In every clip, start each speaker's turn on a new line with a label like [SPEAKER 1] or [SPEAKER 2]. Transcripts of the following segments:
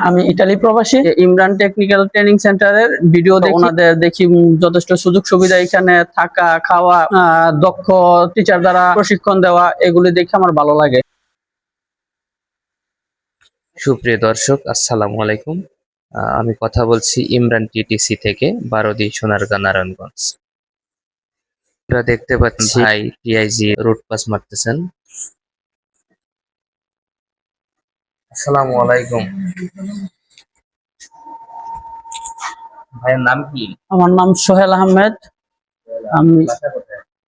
[SPEAKER 1] আমি ইতালি প্রবাসী। Imran technical training সেন্টারের ভিডিও দেখি, ওনাদের দেখি যথেষ্ট সুযোগ সুবিধা, এখানে থাকা খাওয়া, দক্ষ টিচার দ্বারা প্রশিক্ষণ দেওয়া, এগুলি দেখে আমার ভালো লাগে।
[SPEAKER 2] সুপ্রিয় দর্শক, আসসালামু আলাইকুম। আমি কথা বলছি ইমরান টিটিসি থেকে, বারোদি সোনারগাঁ নারায়ণগঞ্জ। আপনারা দেখতে পাচ্ছি ভাই টিআইজি রুট পাস মারতেছেন। আসসালামু আলাইকুম। ভাইয়ের নাম কি?
[SPEAKER 1] আমার নাম সোহেল আহমেদ। আমি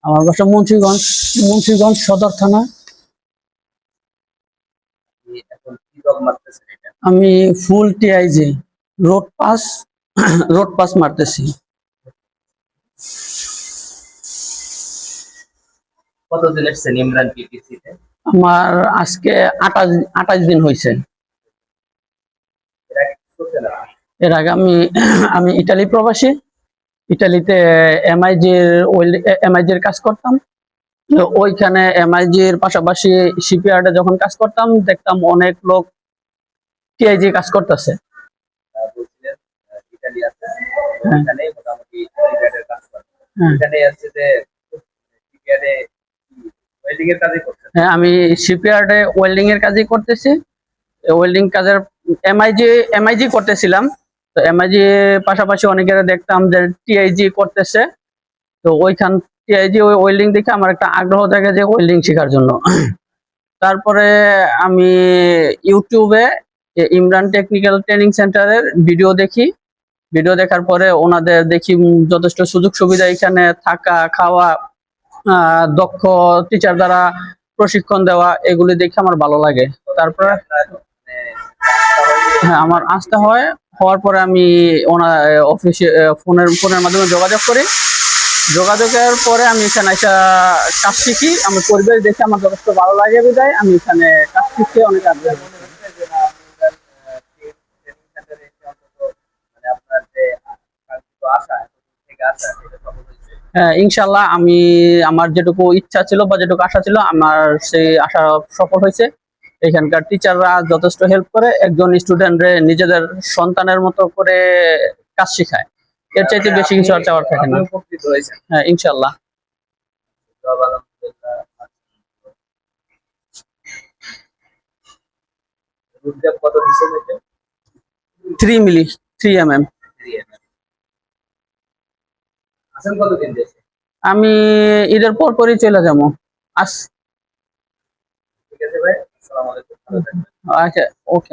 [SPEAKER 1] আমার বাসা মুন্সিগঞ্জ সদর থানা। আমি ফুল টিআইজি রোড পাস মারতেছি।
[SPEAKER 2] কতদিন এসেছেন ইমরান টিটিসি তে?
[SPEAKER 1] আমার আজকে 28 দিন হয়েছে। এর আগে আমি ইতালি প্রবাসী। ইতালিতে এমআইজির কাজ করতাম। তো ওইখানে এমআইজির পাশাপাশি শিপইয়ার্ডে যখন কাজ করতাম, দেখতাম অনেক লোক টিআইজি কাজ করতেছে। হ্যাঁ, আমি শিপইয়ার্ডে ওয়েল্ডিং এর কাজই করতেছি। ওয়েল্ডিং কাজের এমআইজি করতেছিলাম। তো এমআইজি পাশাপাশি অনেকের দেখতাম যে টিআইজি করতেছে। তো ওইখান টিআইজি ওয়েল্ডিং দেখে আমার একটা আগ্রহ থাকে যে ওয়েল্ডিং শেখার জন্য। তারপরে আমি ইউটিউবে ইমরান টেকনিক্যাল ট্রেনিং সেন্টারের ভিডিও দেখি। ভিডিও দেখার পরে ওনাদের দেখি যথেষ্ট সুযোগ সুবিধা, এখানে থাকা খাওয়া, দক্ষ টিচার দ্বারা প্রশিক্ষণ দেওয়া, এগুলি দেখে আমার ভালো লাগে। তারপরে হ্যাঁ, আমার আসতে হয়। হওয়ার পরে আমি ওনার অফিসে ফোনের মাধ্যমে যোগাযোগ করি। যোগাযোগের পরে আমি এখানে এসে কাজ শিখি। আমি পরিবেশ দেখে আমার যথেষ্ট ভালো লাগে, বিদায় আমি এখানে কাজ শিখতে অনেক আগ্রহ। হ্যাঁ, ইনশাল্লাহ আমি আমার যেটুকু ইচ্ছা ছিল বা যেটুকু আশা ছিল, আমার সেই আশা সফল হয়েছে। এখানকার টিচাররা যথেষ্ট হেল্প করে, একজন স্টুডেন্টরে নিজেদের সন্তানের মতো করে কাজ শেখায়। এর চাইতে বেশি কিছু আর চাওয়ার থাকে না। হ্যাঁ, ইনশাল্লাহ। 3 মিলি 3 mm। আমি ঈদের পরই চলে যাবো। আচ্ছা, ওকে।